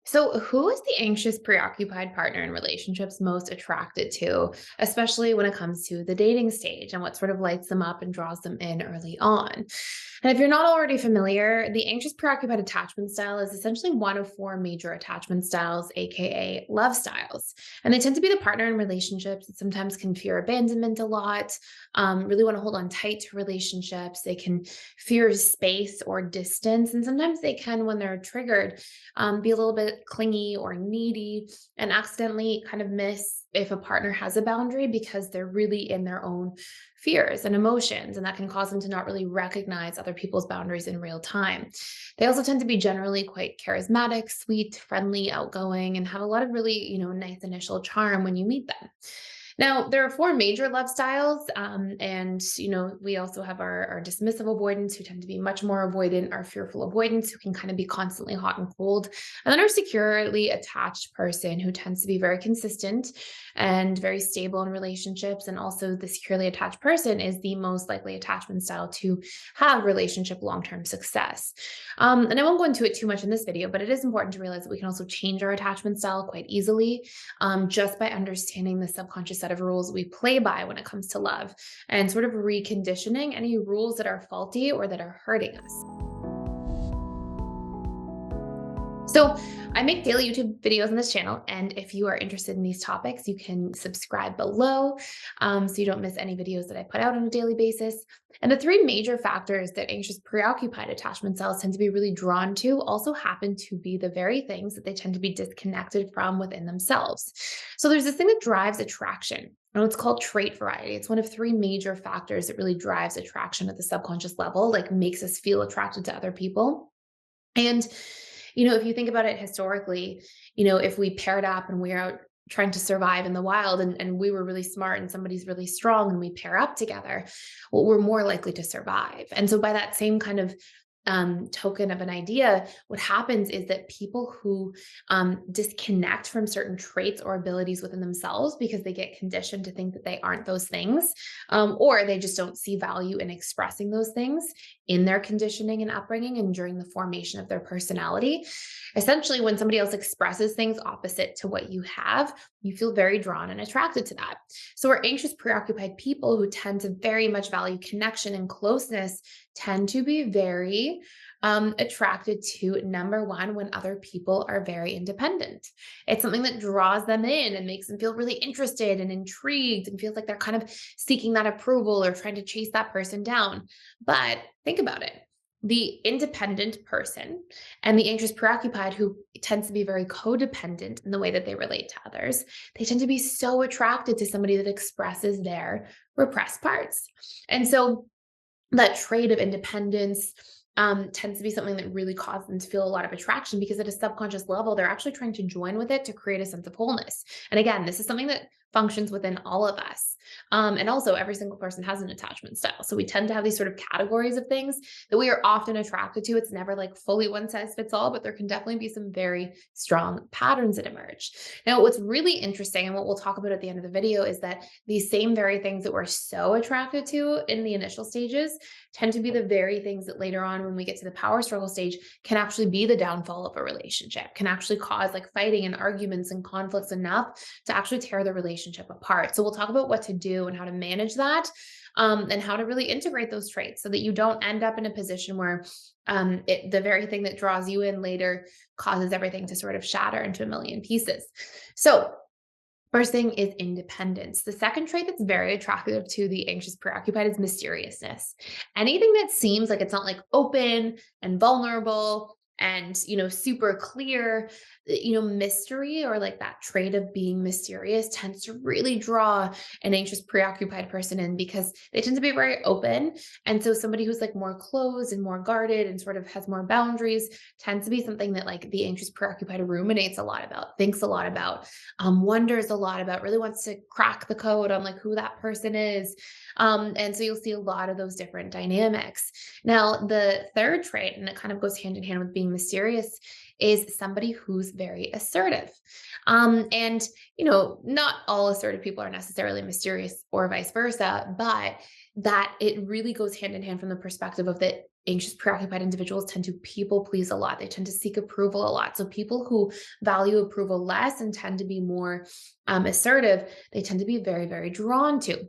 So, who is the anxious, preoccupied partner in relationships most attracted to, especially when it comes to the dating stage and what sort of lights them up and draws them in early on? And if you're not already familiar, the anxious, preoccupied attachment style is essentially one of four major attachment styles, aka love styles. And they tend to be the partner in relationships that sometimes can fear abandonment a lot, really want to hold on tight to relationships. They can fear space or distance. And sometimes they can, when they're triggered, be a little bit clingy or needy and accidentally kind of miss if a partner has a boundary because they're really in their own fears and emotions. And that can cause them to not really recognize other people's boundaries in real time. They also tend to be generally quite charismatic, sweet, friendly, outgoing, and have a lot of really, nice initial charm when you meet them. Now, there are four major love styles. We also have our dismissive avoidants who tend to be much more avoidant, our fearful avoidants who can kind of be constantly hot and cold, and then our securely attached person who tends to be very consistent and very stable in relationships. And also, the securely attached person is the most likely attachment style to have relationship long term success. And I won't go into it too much in this video, but it is important to realize that we can also change our attachment style quite easily just by understanding the subconscious set of rules we play by when it comes to love and sort of reconditioning any rules that are faulty or that are hurting us. So, I make daily YouTube videos on this channel, and if you are interested in these topics, you can subscribe below so you don't miss any videos that I put out on a daily basis. And the three major factors that anxious preoccupied attachment styles tend to be really drawn to also happen to be the very things that they tend to be disconnected from within themselves. So, there's this thing that drives attraction. And it's called trait variety. It's one of three major factors that really drives attraction at the subconscious level, like makes us feel attracted to other people. And if you think about it historically, if we paired up and we're out trying to survive in the wild and we were really smart and somebody's really strong and we pair up together, well, we're more likely to survive. And so by that same kind of token of an idea, what happens is that people who disconnect from certain traits or abilities within themselves because they get conditioned to think that they aren't those things, or they just don't see value in expressing those things in their conditioning and upbringing and during the formation of their personality. Essentially, when somebody else expresses things opposite to what you have, you feel very drawn and attracted to that. So, we're anxious, preoccupied people who tend to very much value connection and closeness tend to be very attracted to number one, when other people are very independent. It's something that draws them in and makes them feel really interested and intrigued and feels like they're kind of seeking that approval or trying to chase that person down. But think about it. The independent person and the anxious preoccupied, who tends to be very codependent in the way that they relate to others, they tend to be so attracted to somebody that expresses their repressed parts. And so that trait of independence tends to be something that really causes them to feel a lot of attraction because at a subconscious level, they're actually trying to join with it to create a sense of wholeness. And again, this is something that functions within all of us. And also, every single person has an attachment style. So we tend to have these sort of categories of things that we are often attracted to. It's never like fully one size fits all, but there can definitely be some very strong patterns that emerge. Now, what's really interesting and what we'll talk about at the end of the video is that these same very things that we're so attracted to in the initial stages tend to be the very things that later on, when we get to the power struggle stage, can actually be the downfall of a relationship, can actually cause like fighting and arguments and conflicts enough to actually tear the relationship apart. So we'll talk about what to do and how to manage that, and how to really integrate those traits so that you don't end up in a position where the very thing that draws you in later causes everything to sort of shatter into a million pieces. So first thing is independence. The second trait that's very attractive to the anxious preoccupied is mysteriousness. Anything that seems like it's not like open and vulnerable and super clear, mystery, or like that trait of being mysterious tends to really draw an anxious preoccupied person in because they tend to be very open. And so somebody who's like more closed and more guarded and sort of has more boundaries tends to be something that like the anxious preoccupied ruminates a lot about, thinks a lot about, wonders a lot about, really wants to crack the code on like who that person is. And so you'll see a lot of those different dynamics. Now, the third trait, and it kind of goes hand in hand with being mysterious, is somebody who's very assertive. Not all assertive people are necessarily mysterious or vice versa, but that it really goes hand in hand from the perspective of that anxious, preoccupied individuals tend to people please a lot. They tend to seek approval a lot. So people who value approval less and tend to be more assertive, they tend to be very, very drawn to.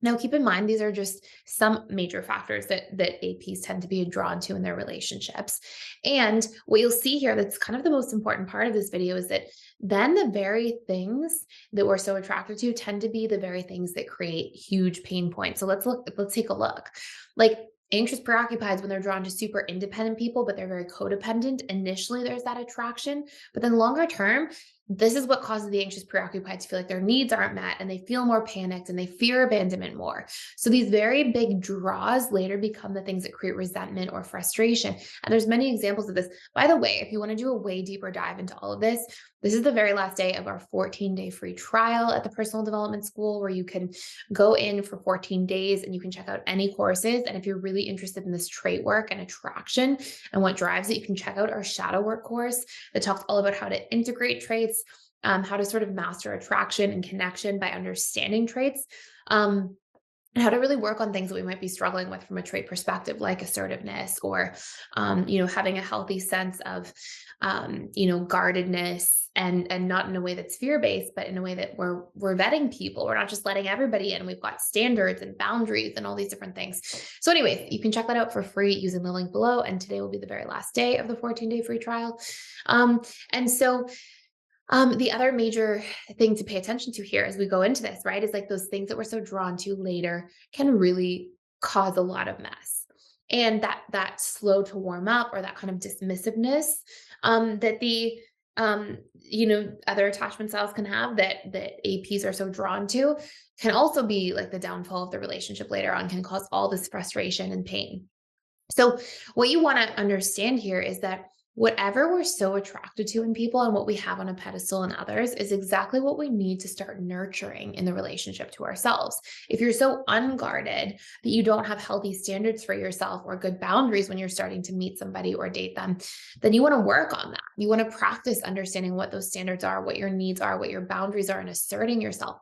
Now, keep in mind, these are just some major factors that APs tend to be drawn to in their relationships. And what you'll see here, that's kind of the most important part of this video, is that then the very things that we're so attracted to tend to be the very things that create huge pain points. So let's take a look. Like anxious preoccupieds, when they're drawn to super independent people, but they're very codependent, initially there's that attraction, but then longer term, this is what causes the anxious preoccupied to feel like their needs aren't met and they feel more panicked and they fear abandonment more. So these very big draws later become the things that create resentment or frustration. And there's many examples of this. By the way, if you want to do a way deeper dive into all of this is the very last day of our 14-day free trial at the Personal Development School, where you can go in for 14 days and you can check out any courses. And if you're really interested in this trait work and attraction and what drives it, you can check out our shadow work course that talks all about how to integrate traits, how to sort of master attraction and connection by understanding traits, and how to really work on things that we might be struggling with from a trait perspective, like assertiveness or, having a healthy sense of, guardedness, and not in a way that's fear-based, but in a way that we're vetting people. We're not just letting everybody in. We've got standards and boundaries and all these different things. So anyways, you can check that out for free using the link below. And today will be the very last day of the 14-day free trial. The other major thing to pay attention to here as we go into this, right, is like those things that we're so drawn to later can really cause a lot of mess. And that slow to warm up, or that kind of dismissiveness that the other attachment styles can have, that APs are so drawn to, can also be like the downfall of the relationship later on, can cause all this frustration and pain. So what you want to understand here is that whatever we're so attracted to in people and what we have on a pedestal in others is exactly what we need to start nurturing in the relationship to ourselves. If you're so unguarded that you don't have healthy standards for yourself or good boundaries when you're starting to meet somebody or date them, then you want to work on that. You want to practice understanding what those standards are, what your needs are, what your boundaries are, and asserting yourself.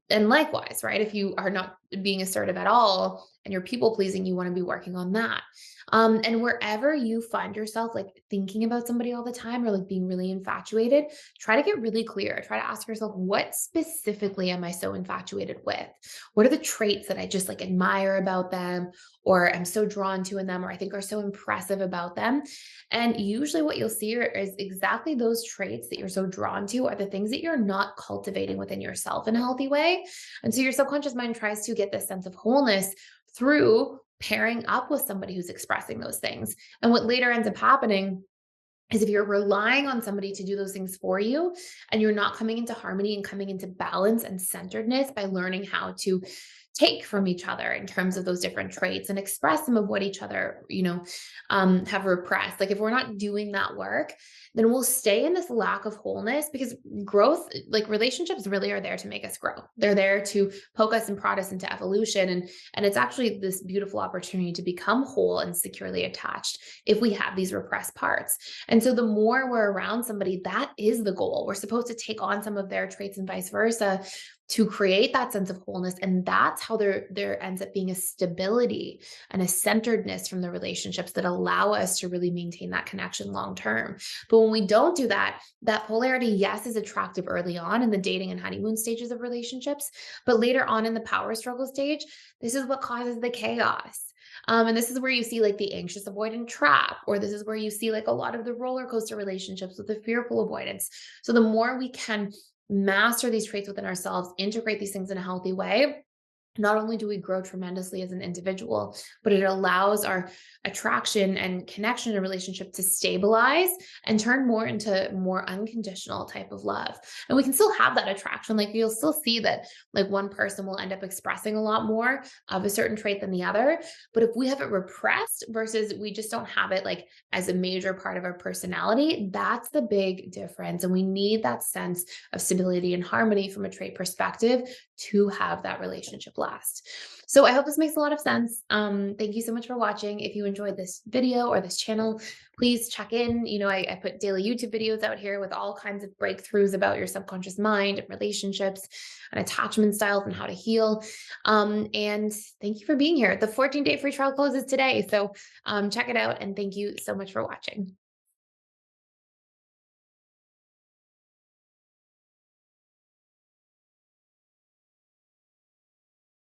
And likewise, right? If you are not being assertive at all and you're people pleasing, you want to be working on that. And wherever you find yourself like thinking about somebody all the time, or like being really infatuated, try to get really clear. Try to ask yourself, what specifically am I so infatuated with? What are the traits that I just like admire about them, or I'm so drawn to in them, or I think are so impressive about them? And usually what you'll see is exactly those traits that you're so drawn to are the things that you're not cultivating within yourself in a healthy way. And so your subconscious mind tries to get this sense of wholeness through pairing up with somebody who's expressing those things. And what later ends up happening is if you're relying on somebody to do those things for you, and you're not coming into harmony and coming into balance and centeredness by learning how to take from each other in terms of those different traits and express some of what each other, have repressed. Like if we're not doing that work, then we'll stay in this lack of wholeness, because growth, like relationships really are there to make us grow. They're there to poke us and prod us into evolution. And it's actually this beautiful opportunity to become whole and securely attached if we have these repressed parts. And so the more we're around somebody, that is the goal. We're supposed to take on some of their traits and vice versa to create that sense of wholeness. And that's how there ends up being a stability and a centeredness from the relationships that allow us to really maintain that connection long term. But when we don't do that, that polarity, yes, is attractive early on in the dating and honeymoon stages of relationships, but later on in the power struggle stage, this is what causes the chaos. And this is where you see like the anxious avoidant trap, or this is where you see like a lot of the roller coaster relationships with the fearful avoidance. So the more we can master these traits within ourselves, integrate these things in a healthy way, not only do we grow tremendously as an individual, but it allows our attraction and connection and relationship to stabilize and turn more into more unconditional type of love. And we can still have that attraction. Like you'll still see that like one person will end up expressing a lot more of a certain trait than the other. But if we have it repressed versus we just don't have it like as a major part of our personality, that's the big difference. And we need that sense of stability and harmony from a trait perspective to have that relationship last. last. So I hope this makes a lot of sense. Thank you so much for watching. If you enjoyed this video or this channel, please check in. I put daily YouTube videos out here with all kinds of breakthroughs about your subconscious mind and relationships and attachment styles and how to heal. And thank you for being here. The 14-day free trial closes today. So check it out. And thank you so much for watching.